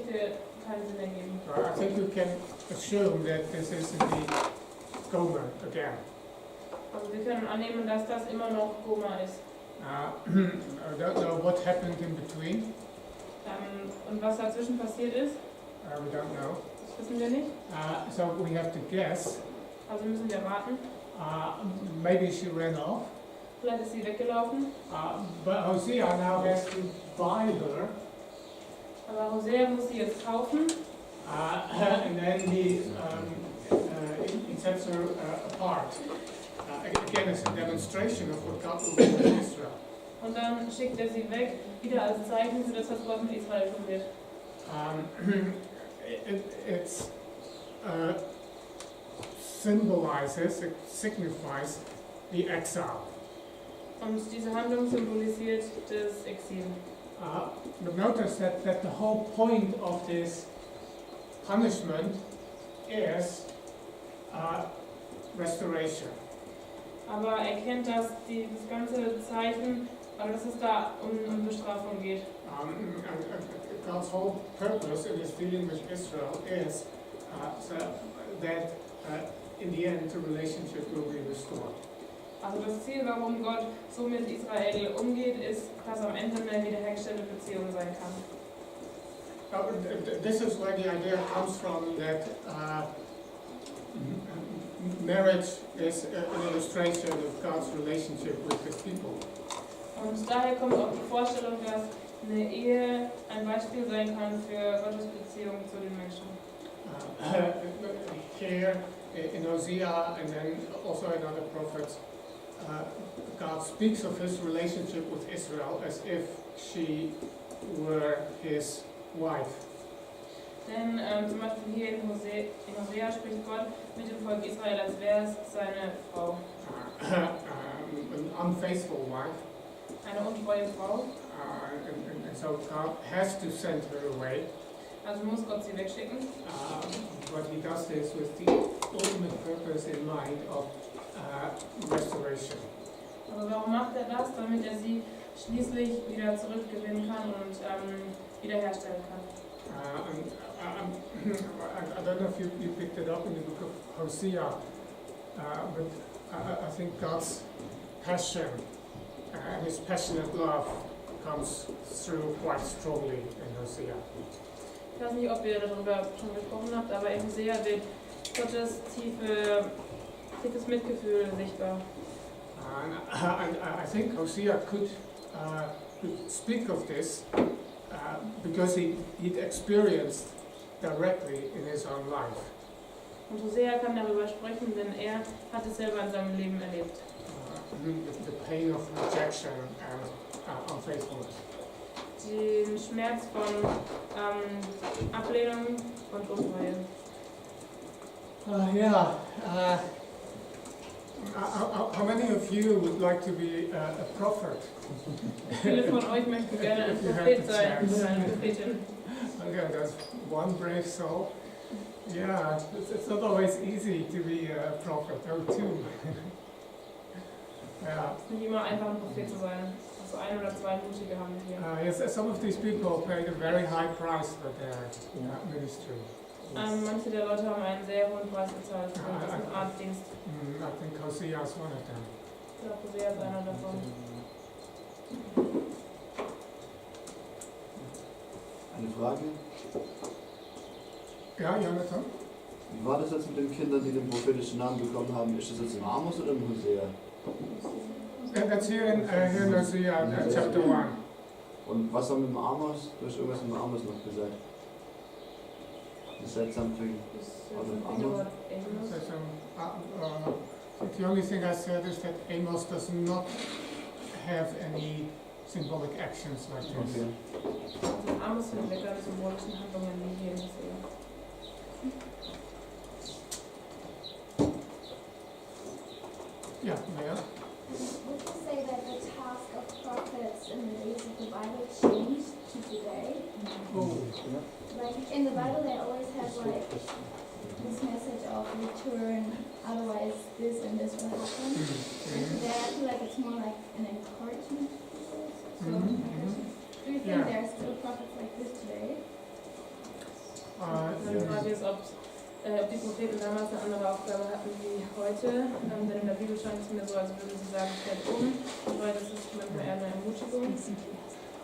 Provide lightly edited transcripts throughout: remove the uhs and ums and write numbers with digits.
Geschichte keinen Sinn ergeben. So I think we can assume that this is indeed Gomer again. Also wir können annehmen, dass das immer noch Gomer ist. I don't know what happened in between. Und was dazwischen passiert ist, We don't know. das wissen wir nicht. So we have to guess. Also müssen wir warten. Maybe she ran off. Vielleicht ist sie weggelaufen. But Hosea now has to buy her. Aber Hosea muss sie jetzt kaufen. And then he sets her apart. Again, it's a demonstration of what God will do in Israel. Und dann schickt er sie weg, wieder als Zeichen für das, was Gott mit Israel tun wird. It symbolizes, it signifies the exile. Und diese Handlung symbolisiert das Exil. But notice that the whole point of this punishment is restoration. Aber erkennt, dass das ganze Zeichen, also dass es da um Bestrafung geht. God's whole purpose in his dealing with Israel is so that in the end the relationship will be restored. Also das Ziel, warum Gott so mit Israel umgeht, ist, dass am Ende eine wiederhergestellte Beziehung sein kann. This is where the idea comes from that marriage is an illustration of God's relationship with his people. Und daher kommt auch die Vorstellung, dass eine Ehe ein Beispiel sein kann für Gottes Beziehung zu den Menschen. Here in Hosea and then also in other prophets, God speaks of his relationship with Israel as if she were his wife. Denn zum Beispiel hier in Hosea spricht Gott mit dem Volk Israel, als wäre es seine Frau. An unfaithful wife. Eine untreue Frau. And so God has to send her away. Also muss Gott sie wegschicken. But he does this with the ultimate purpose in mind of restoration. Aber warum macht er das? Damit er sie schließlich wieder zurückgewinnen kann und wiederherstellen kann. I don't know if you picked it up in the book of Hosea, but I think God's passion and his passionate love comes through quite strongly in Hosea. Ich weiß nicht, ob ihr darüber schon gesprochen habt, aber in Hosea wird Gottes tiefes Mitgefühl sichtbar. And I think Hosea could speak of this because he'd experienced directly in his own life. Und Hosea kann darüber sprechen, denn er hat es selber in seinem Leben erlebt. The pain of rejection and unfaithfulness. Den Schmerz von Ablehnung und Untreue. How many of you would like to be a prophet? Viele von euch möchten gerne ein Prophet sein oder eine Prophetin. Okay, that's one brave soul. Yeah, it's not always easy to be a prophet. Oh, two. Yeah. Es ist nicht immer einfach, ein Prophet zu sein. Also ein oder zwei Mutige haben wir hier. Yes, some of these people paid a very high price for their ministry. Manche der Leute haben einen sehr hohen Preis bezahlt für diesen Art Dienst. I think Hosea is one of them. Ich glaube, Hosea ist einer davon. Eine Frage? Ja, Jonathan? Wie war das jetzt mit den Kindern, die den prophetischen Namen bekommen haben? Ist das jetzt im Amos oder im Hosea? That's here in Hosea chapter 1. Und was haben wir im Amos? Du hast irgendwas im Amos noch gesagt. You said something out of Amos? The only thing I said is that Amos does not have any symbolic actions like this. Okay. Also Amos finden wir keine symbolischen Handlungen wie hier in Hosea. Yeah, Maya? Would you say that the task of prophets in the days of the Bible changed to today? Oh. Like in the Bible they always have like this message of return, otherwise this and this will happen. And today I feel like it's more like an encouragement. So, do you think there are still prophets like this today? Die Frage ist, ob die Propheten damals eine andere Aufgabe hatten wie heute. Denn in der Bibel scheint es mir so, als würden sie sagen, fällt weil das ist manchmal eher eine Ermutigung.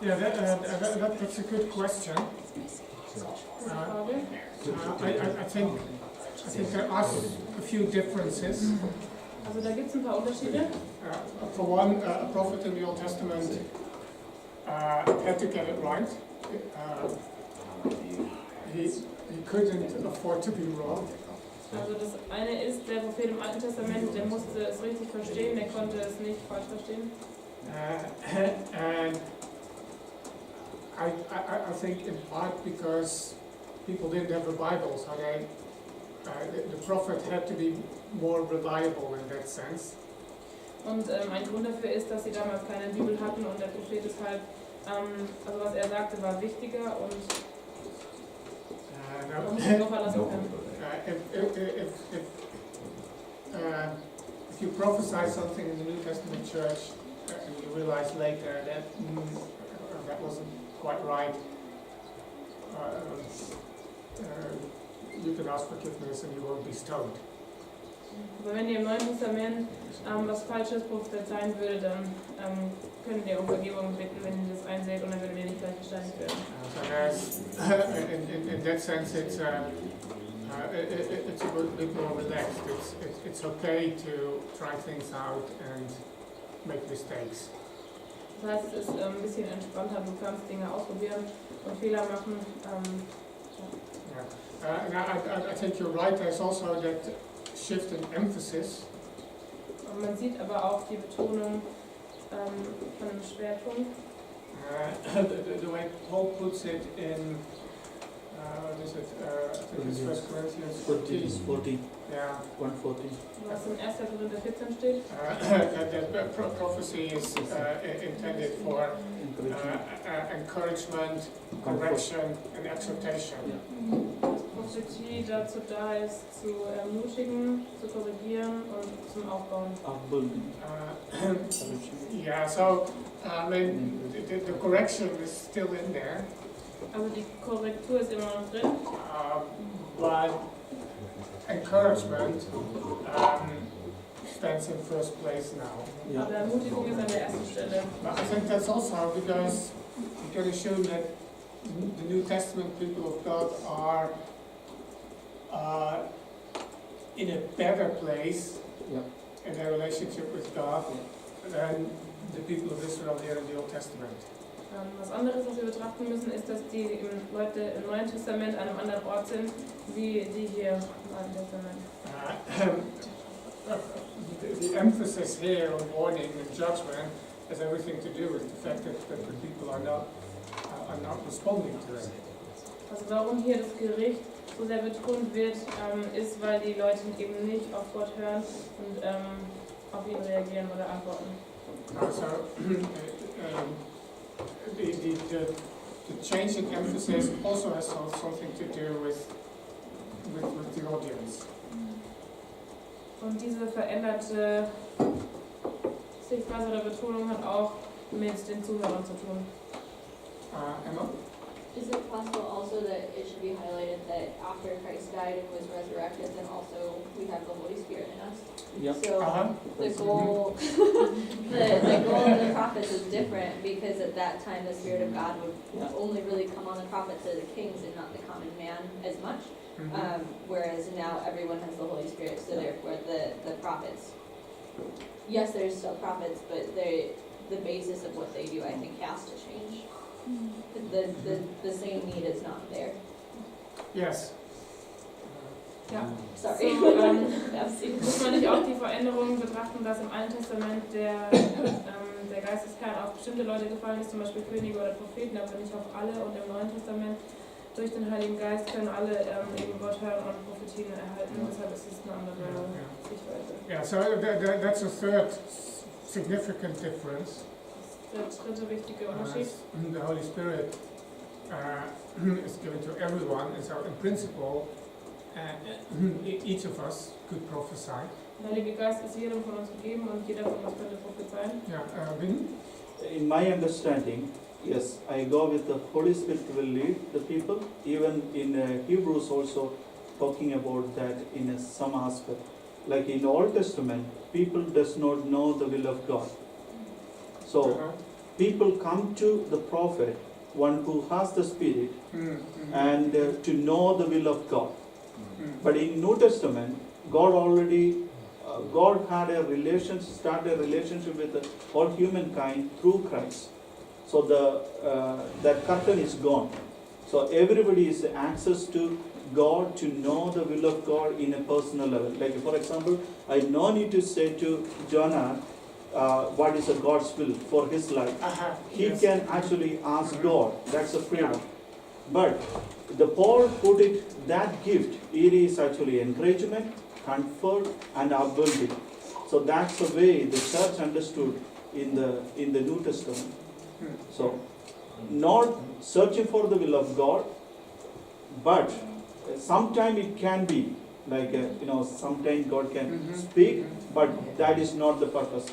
Yeah, that's a good question. I think there are a few differences. Also da gibt es ein paar Unterschiede. For one, a prophet in the Old Testament had to get it right. He couldn't afford to be wrong. Also das eine ist, der Prophet im Alten Testament, der musste es richtig verstehen, der konnte es nicht falsch verstehen. And I think in part because people didn't have a Bible, so the prophet had to be more reliable in that sense. Und ein Grund dafür ist, dass sie damals keine Bibel hatten und der Prophet ist halt, also was er sagte, war wichtiger und man muss ihn noch verlassen können. If you prophesy something in the New Testament church and you realize later that that wasn't quite right, you can ask forgiveness and you won't be stoned. Aber wenn ihr im Neuen Testament was Falsches prophezeien würde, dann könnt ihr um Vergebung bitten, wenn ihr das einseht, und dann würdet ihr nicht gleich gesteinigt werden. In that sense, it's a bit more relaxed. It's okay to try things out and make mistakes. Das heißt, es ist ein bisschen entspannter, du kannst Dinge ausprobieren und Fehler machen. I think you're right. There's also that shift in emphasis. Und man sieht aber auch die Betonung von dem Schwerpunkt. The way Paul puts it in, what is it? I think it's 1 Corinthians 14. Yeah. 1:14. Was in 1. Korinther 14 steht. That prophecy is intended for encouragement, correction, and exhortation. Dass Prophetie dazu da ist, zu ermutigen, zu korrigieren und zum Aufbauen. Yeah, so I mean, the correction is still in there. Also die Korrektur ist immer noch drin. But encouragement stands in first place now. Aber Ermutigung ist an der ersten Stelle. But I think that's also because you can assume that the New Testament people of God are in a better place in their relationship with God than the people of Israel here in the Old Testament. Was anderes, was wir betrachten müssen, ist, dass die Leute im Neuen Testament an einem anderen Ort sind, wie die hier im Alten Testament. The emphasis here on warning and judgment has everything to do with the fact that the people are not responding to it. Also warum hier das Gericht so sehr betont wird, ist, weil die Leute eben nicht auf Gott hören und auf ihn reagieren oder antworten. The change in emphasis also has something to do with the audience. Und diese veränderte Sichtweise oder Betonung hat auch mit den Zuhörern zu tun. Emma? Is it possible also that it should be highlighted that after Christ died and was resurrected, then also we have the Holy Spirit in us? Yeah. So the goal, the goal of the prophets is different, because at that time the Spirit of God would only really come on the prophets or the kings and not the common man as much. Whereas now everyone has the Holy Spirit, so therefore the prophets, yes, there's still prophets, but the basis of what they do, I think, has to change. The same need is not there. Yes. Ja, sorry. So, muss man nicht auch die Veränderungen betrachten, dass im Alten Testament der Geisteskern auf bestimmte Leute gefallen ist, zum Beispiel Könige oder Propheten, aber nicht auf alle, und im Neuen Testament durch den Heiligen Geist können alle eben Gott hören und Prophetien erhalten. Deshalb ist es eine andere Sichtweise. Yeah, so that's a third significant difference. Der dritte wichtige Unterschied. The Holy Spirit is given to everyone, and so in principle, each of us could prophesy. Der Heilige Geist ist jedem von uns gegeben und jeder von uns könnte prophezeien. Yeah, in my understanding, Yes, I go with the Holy Spirit will lead the people. Even in Hebrews also talking about that in some aspect. Like in Old Testament, people does not know the will of God. So people come to the prophet, one who has the Spirit, and to know the will of God. But in New Testament, God already, God had a relationship, started a relationship with all humankind through Christ. So that curtain is gone. So everybody is access to God to know the will of God in a personal level. Like for example, I no need to say to Jonah what is God's will for his life. He can actually ask God. That's a freedom. But the Paul put it, that gift, it is actually encouragement, comfort, and upbuilding. So that's the way the church understood in the New Testament. So, not searching for the will of God, but sometimes it can be like sometimes God can speak, but that is not the purpose.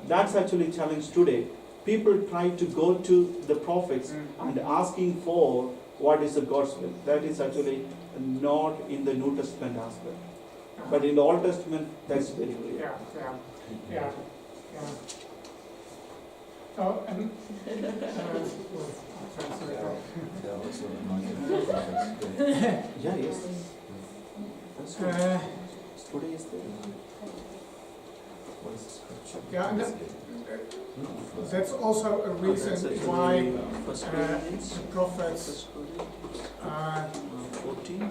That's actually challenge today. People try to go to the prophets and asking for what is the God's will. That is actually not in the New Testament aspect, but in the Old Testament, that's very clear. Yeah. Oh, and Yeah, yes. That's good. Today is there. What is the scripture? Yeah, and that's also a reason That's actually, why First the Corinthians, prophets, 14.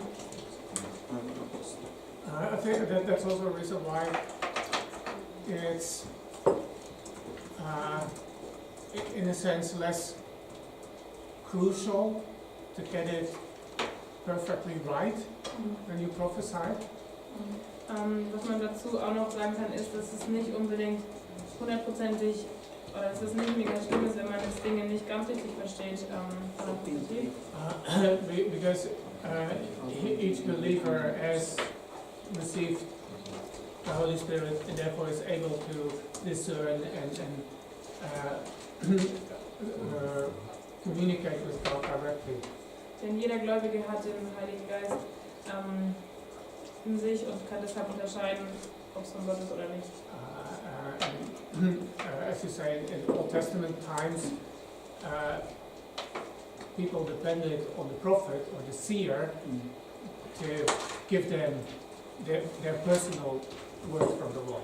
I think that's also a reason why it's, in a sense, less crucial to get it perfectly right when you prophesy. Was man dazu auch noch sagen kann, ist, dass es nicht unbedingt hundertprozentig, oder dass es nicht mega schlimm ist, wenn man das Dinge nicht ganz richtig versteht von der Prophetie. Because each believer has received the Holy Spirit and therefore is able to discern and communicate with God directly. Denn jeder Gläubige hat den Heiligen Geist in sich und kann deshalb unterscheiden, ob es von Gott ist oder nicht. As you say, in Old Testament times, people depended on the prophet or the seer to give them their personal word from the Lord.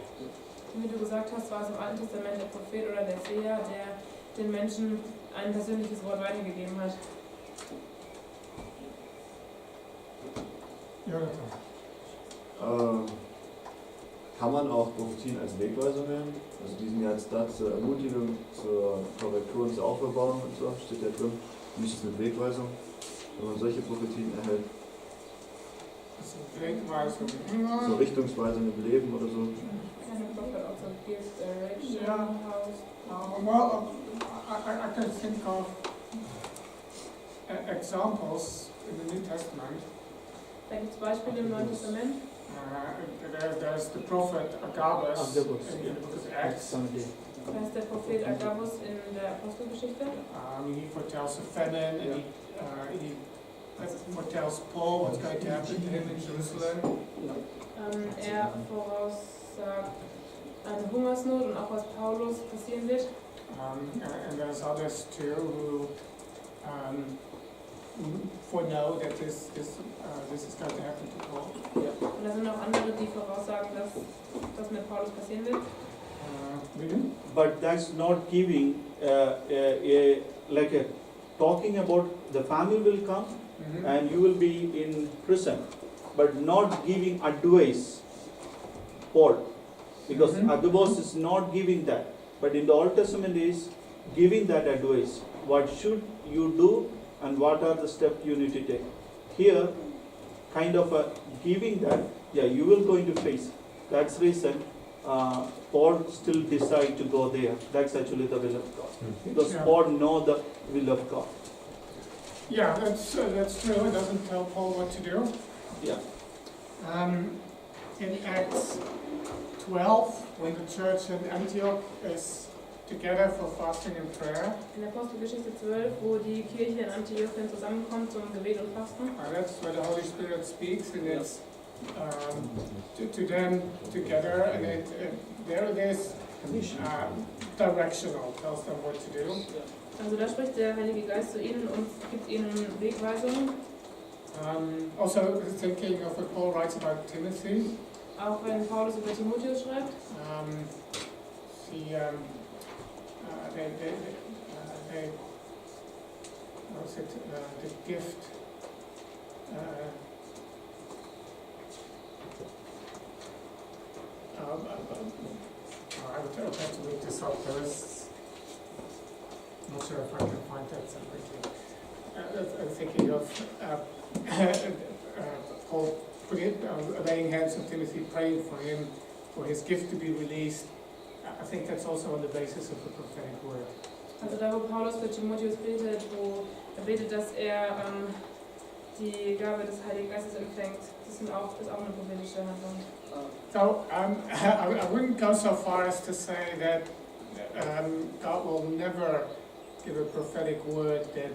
Und wie du gesagt hast, war es im Alten Testament der Prophet oder der Seher, der den Menschen ein persönliches Wort weitergegeben hat. Kann man auch Prophetien als Wegweisung nehmen? Also die sind ja jetzt da zur Ermutigung, zur Korrektur und zur Aufbewahrung und so, steht ja drin. Wie ist es mit Wegweisung, wenn man solche Prophetien erhält? Wegweisung. So Richtungsweisung im Leben oder so? Can a prophet also give direction? Yeah. Well, I can think of examples in the New Testament. Da gibt es Beispiele im Neuen Testament. There's the prophet Agabus in the book of Acts. Da ist der Prophet Agabus in der Apostelgeschichte. He foretells a famine and he foretells Paul what's going to happen to him in Jerusalem. Er voraussagt eine Hungersnot und auch was Paulus passieren wird. And there's others too who foreknow that this is going to happen to Paul. Und da sind auch andere, die voraussagen, dass das mit Paulus passieren wird. But that's not giving talking about the family will come and you will be in prison, but not giving advice, Paul, because Agabus is not giving that, but in the Old Testament is giving that advice. What should you do and what are the steps you need to take? Here, kind of giving that, you will going to face. That's reason Paul still decide to go there. That's actually the will of God. Because Paul know the will of God. Yeah, that's true. It doesn't tell Paul what to do. Yeah. In Acts 12, when the church in Antioch is together for fasting and prayer. In Apostelgeschichte 12, wo die Kirche in Antiochien zusammenkommt zum Gebet und Fasten. That's where the Holy Spirit speaks, and it's to them together, and there it is directional, tells them what to do. Also da spricht der Heilige Geist zu ihnen und gibt ihnen Wegweisungen. Also thinking of what Paul writes about Timothy. Auch wenn Paulus über Timotheus schreibt. What's it? The gift. I would have to look this up. I'm not sure if I can find that separately. I'm thinking of Paul laying hands on Timothy, praying for him, for his gift to be released. I think that's also on the basis of the prophetic word. Also da, wo Paulus für Timotheus betet, wo er betet, dass er die Gabe des Heiligen Geistes empfängt, ist auch eine prophetische Handlung. So I wouldn't go so far as to say that God will never give a prophetic word that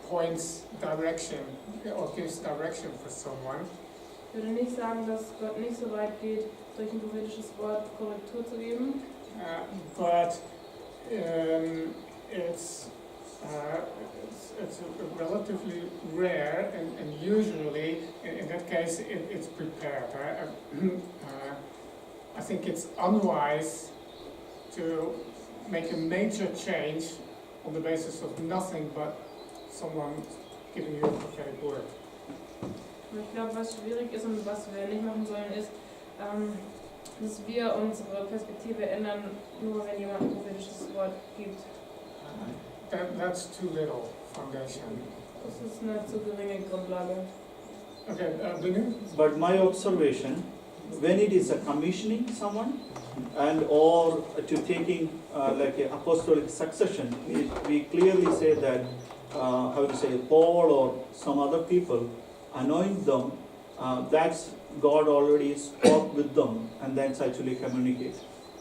points direction or gives direction for someone. Ich würde nicht sagen, dass Gott nicht so weit geht, durch ein prophetisches Wort Korrektur zu geben. But it's relatively rare, and usually, in that case, it's prepared. I think it's unwise to make a major change on the basis of nothing but someone giving you a prophetic word. Ich glaube, was schwierig ist und was wir nicht machen sollen, ist, dass wir unsere Perspektive ändern, nur wenn jemand ein prophetisches Wort gibt. That's too little foundation. Das ist eine zu geringe Grundlage. Okay, Binu? But my observation, when it is a commissioning someone and or to taking like an apostolic succession, we clearly say that how to say Paul or some other people anoint them. That's God already spoke with them, and that's actually communicate.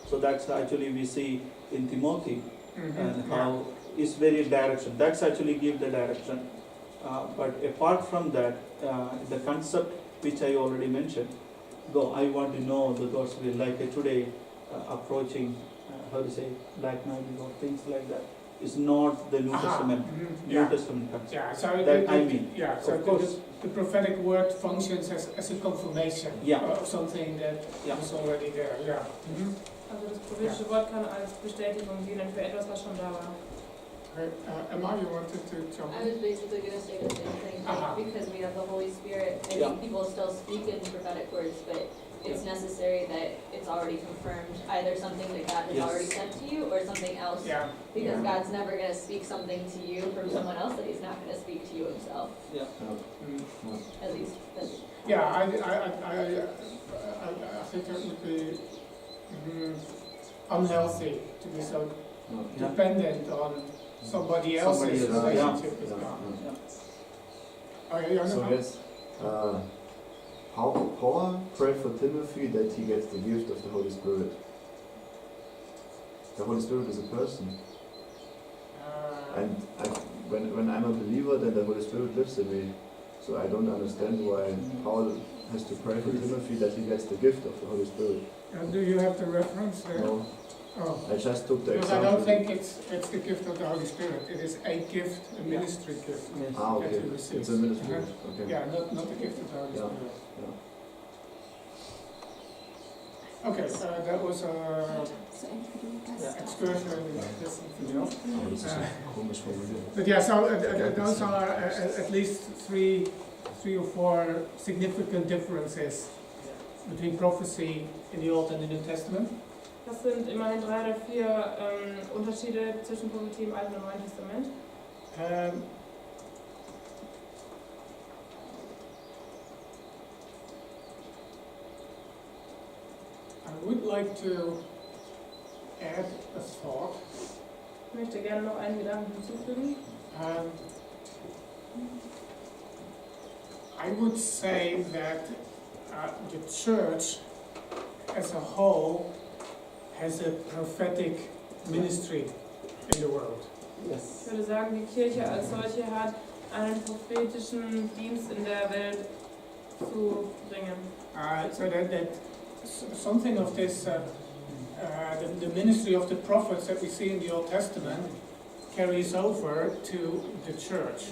So that's actually we see in Timothy and how is very direction. That's actually give the direction. But apart from that, the concept which I already mentioned, though I want to know the gospel like today approaching how to say black magic or things like that is not the New Testament. New Testament concept. Yeah, so That I mean. Yeah, so Of course. the prophetic word functions as a confirmation of something that was already there. Yeah. Also das prophetische Wort kann als Bestätigung dienen für etwas, was schon da war. Emma, you wanted to jump I in? was basically going to say the same thing, like, because we have the Holy Spirit. I think people still speak in prophetic words, but it's necessary that it's already confirmed, either something that God has already said to you or something else. Yeah. Because God's never going to speak something to you from someone else that He's not going to speak to you Himself. At least. Yeah, I think it would be unhealthy to be so dependent on somebody else's relationship with God. So yes, how Paul prayed for Timothy that he gets the gift of the Holy Spirit. The Holy Spirit is a person, and when I'm a believer, then the Holy Spirit lives in me. So I don't understand why Paul has to pray for Timothy that he gets the gift of the Holy Spirit. Do you have the reference there? No, Oh. I just took the Because I example. don't think it's the gift of the Holy Spirit. It is a gift, a ministry gift. Ah, okay. that he receives. It's a ministry. Okay. Yeah, not the gift of the Holy Yeah. Spirit. Yeah. Okay, that was excursion and something else. Aber das ist ja komisch formuliert. But yeah, so those are at least three or four significant differences between prophecy in the Old and the New Testament. Das sind immerhin 3 oder 4 Unterschiede zwischen Prophetie im Alten und Neuen Testament. I would like to add a thought. Ich möchte gerne noch einen Gedanken hinzufügen. I would say that the church as a whole has a prophetic ministry in the world. Yes. Ich würde sagen, die Kirche als solche hat einen prophetischen Dienst in der Welt zu bringen. So that something of this, the ministry of the prophets that we see in the Old Testament carries over to the church.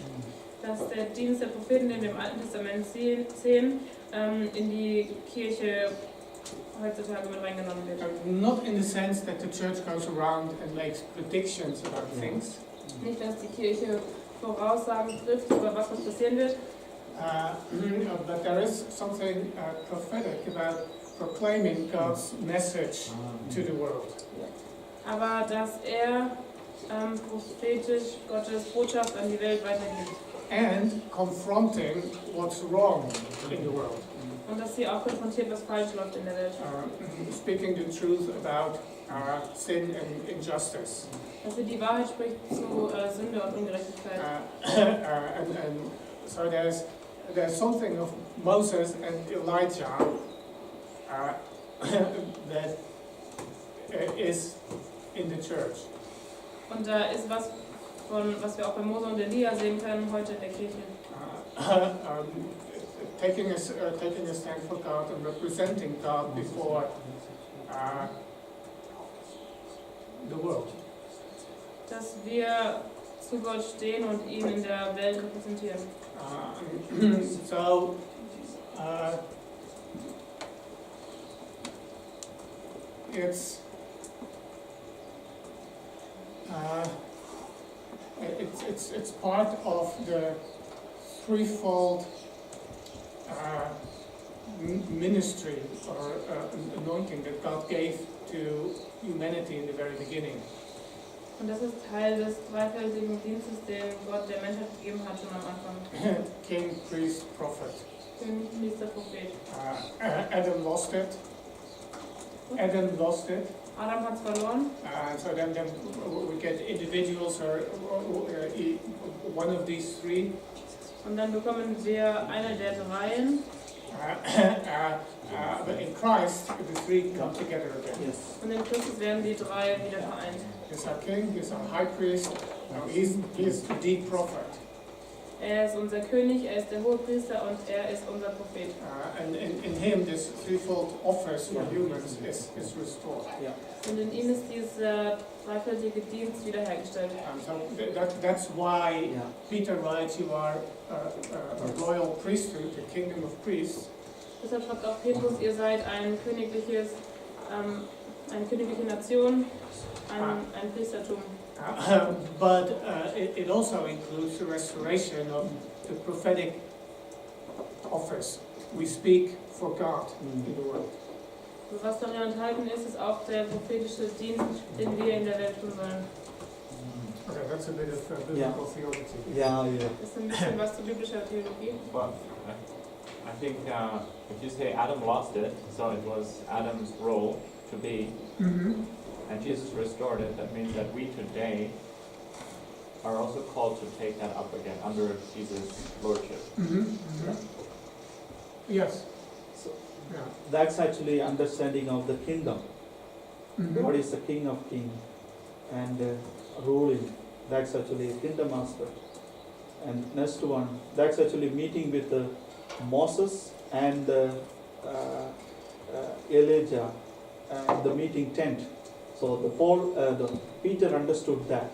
Dass der Dienst der Propheten, den wir im Alten Testament sehen, in die Kirche heutzutage mit reingenommen wird. Not in the sense that the church goes around and makes predictions about things. Nicht, dass die Kirche Voraussagen trifft über was passieren wird, But there is something prophetic about proclaiming God's message to the world. aber dass prophetisch Gottes Botschaft an die Welt weitergibt. And confronting what's wrong in the world. Und dass sie auch konfrontiert, was falsch läuft in der Welt. Speaking the truth about sin and injustice. Dass sie die Wahrheit spricht zu Sünde und Ungerechtigkeit. And so there's something of Moses and Elijah that is in the church. Und da ist was wir auch bei Mose und Elia sehen können heute in der Kirche. Taking a stand for God and representing God before the world. Dass wir zu Gott stehen und ihn in der Welt repräsentieren. So it's part of the threefold ministry or anointing that God gave to humanity in the very beginning. Und das ist Teil des dreifältigen Dienstes, den Gott der Menschheit gegeben hat schon am Anfang. King, priest, prophet. König, Priester, Prophet. Adam lost it. Adam lost it. Adam hat es verloren. So then we get individuals or one of these three. Und dann bekommen wir eine der dreien. But in Christ, the three come together again. Yes. Und in Christus werden die drei wieder vereint. He's our king, he's our high priest, he's the prophet. Er ist unser König, er ist der Hohepriester und er ist unser Prophet. And in him, this threefold office for humans is restored. Yeah. Und in ihm ist dieser dreifältige Dienst wiederhergestellt. So that's why Yeah. Peter writes, you are a royal priesthood, a kingdom of priests. Deshalb schreibt auch Petrus, ihr seid eine königliche Nation, ein Priestertum. But it also includes the restoration of the prophetic office. We speak for God in the world. Und was darin enthalten ist, ist auch der prophetische Dienst, den wir in der Welt tun sollen. Okay, that's a bit of biblical theology. Yeah, yeah. Das ist ein bisschen was zu biblischer Theologie. Well, I think if you say Adam lost it, so it was Adam's role to be, and Jesus restored it, that means that we today are also called to take that up again under Jesus' lordship. Yes. So Yeah. that's actually understanding of the kingdom. God is the King of Kings and ruling. That's actually a kingdom aspect. And next one, that's actually meeting with Moses and Elijah and the meeting tent. So the Peter understood that.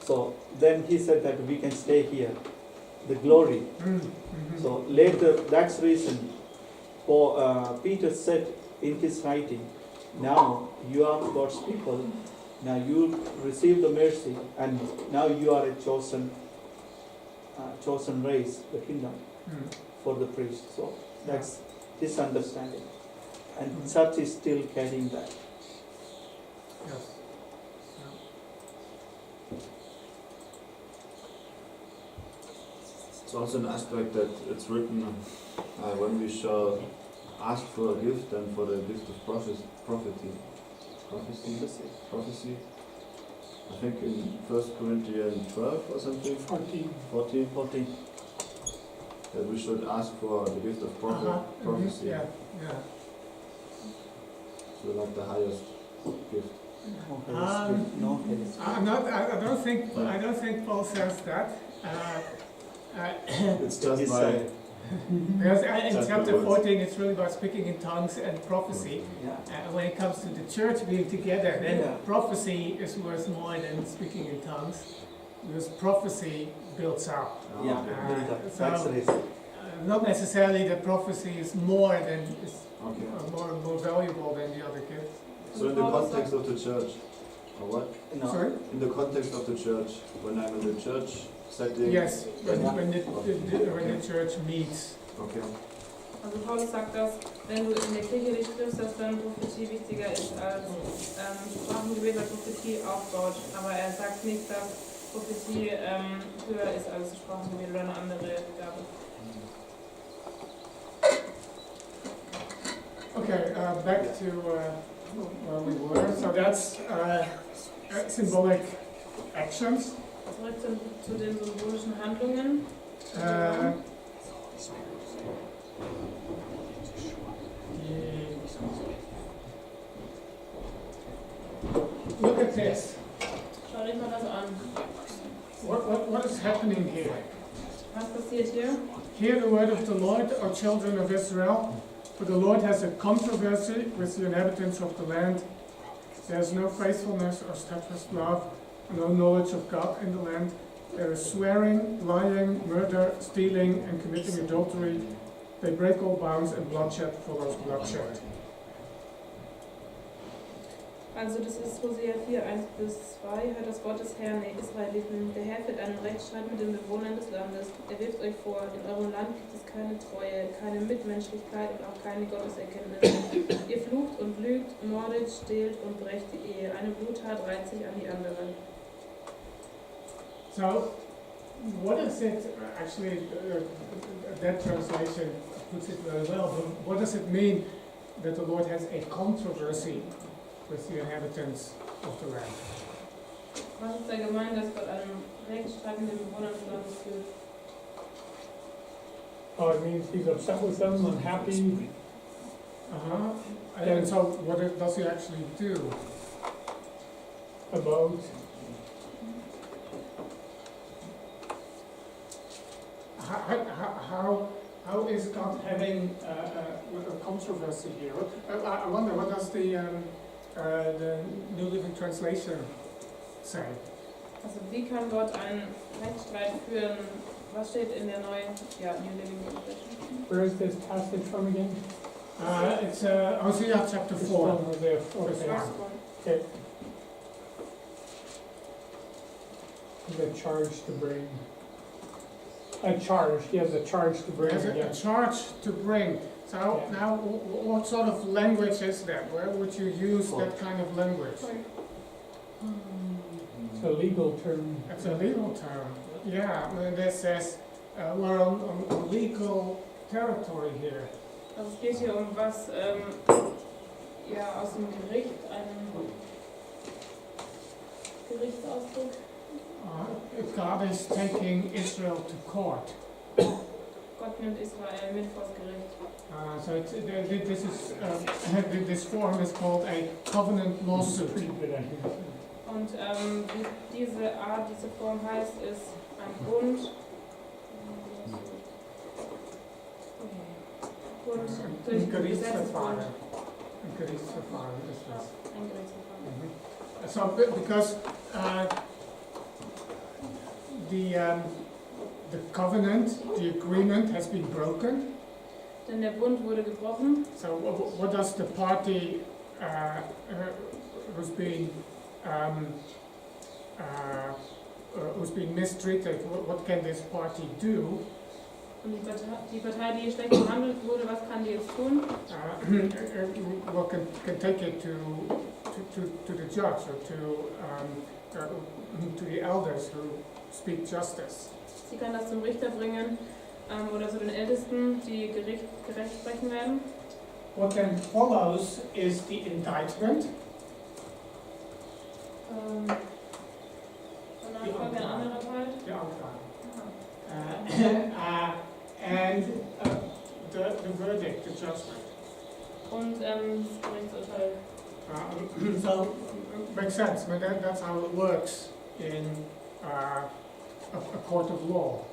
So then he said that we can stay here, the glory. So later, that's reason for Peter said in his writing, now you are God's people, now you receive the mercy, and now you are a chosen race, the kingdom for the priest. So that's his understanding, and church is still carrying that. Yes. It's also an aspect that it's written when we shall ask for a gift and for the gift of prophecy. I think in 1 Corinthians 12 or something. 14. That we should ask for the gift of prophecy. Yeah. So like the highest gift. No haste. I don't think Paul says that. It's just It's, my. Because in Just chapter the words. 14, it's really about speaking in tongues and prophecy. Yeah. When it comes to the church being together, then Yeah. prophecy is worth more than speaking in tongues, because prophecy builds up. Yeah, Okay. build up. So- That's the reason. Not necessarily that prophecy is more than is Okay. more valuable than the other gifts. So in the context of the church, or what? No. Sorry? In the context of the church, when I'm in the church setting. Yes, when Yeah. when the church meets. Okay. Also Paulus sagt, dass wenn du in der Kirche dich triffst, dass dann Prophetie wichtiger ist als Sprachengebet, weil Prophetie aufbaut. Aber er sagt nicht, dass Prophetie höher ist als Sprachengebet oder eine andere Gabe. Okay, back to where we were. So that's symbolic actions. Zurück zu den symbolischen Handlungen. Look at this. Schau dich mal das an. What is happening here? Was passiert hier? Hear the word of the Lord, O children of Israel, for the Lord has a controversy with the inhabitants of the land. There is no faithfulness or steadfast love, no knowledge of God in the land. There is swearing, lying, murder, stealing, and committing adultery. They break all bounds, and bloodshed follows bloodshed. Also das ist Hosea 4, 1 bis 2. Hört das Wort des Herrn, ihr Israeliten. Der Herr führt einen Rechtsstreit mit den Bewohnern des Landes. Er wirft euch vor, in eurem Land gibt es keine Treue, keine Mitmenschlichkeit und auch keine Gotteserkenntnis. Ihr flucht und lügt, mordet, stehlt und brecht die Ehe. Eine Bluttat reiht sich an die andere. So, what is it, actually, that translation puts it very well, but what does it mean that the Lord has a controversy with the inhabitants of the land? Was ist da gemeint, dass Gott einen Rechtsstreit mit den Bewohnern des Landes führt? Oh, it means he's upset with them, unhappy. And so what does he actually do? About, How is God having a controversy here? I wonder, what does the New Living Translation say? Also wie kann Gott einen Rechtsstreit führen? Was steht in der neuen New Living Translation? where is this passage from again? It's Hosea chapter It's 4. from Hosea, Verse okay. 1. Okay. The charge to bring. A charge, he has a charge to bring There's again. a charge to bring. So Yeah. now, what sort of language is that? Where would you use that kind of language? It's a legal term. It's a legal term. Yeah, and that says we're on legal territory here. Also es geht hier um was aus dem Gericht, einen Gerichtsausdruck. God is taking Israel to court. Gott nimmt Israel mit vors Gericht. So this form is called a covenant lawsuit. Pretty good, I think. Und wie diese Form heißt, ist ein Bund. Bund durch Ein Gerichtsverfahren. Gesetzesbund. Ein Gerichtsverfahren ist das. Ein Gerichtsverfahren. So because the covenant, the agreement has been broken. Denn der Bund wurde gebrochen. So what does the party who's been mistreated, what can this party do? Und die Partei, die schlecht behandelt wurde, was kann die jetzt tun? Well, can take it to the judge or to the elders who speak justice. Sie kann das zum Richter bringen oder zu den Ältesten, die gerecht sprechen werden. What then follows is the indictment. Danach folgt ein anderer Teil. The and the verdict, the judgment. Und das Gerichtsurteil. So, makes sense, but that's how it works in a court of law.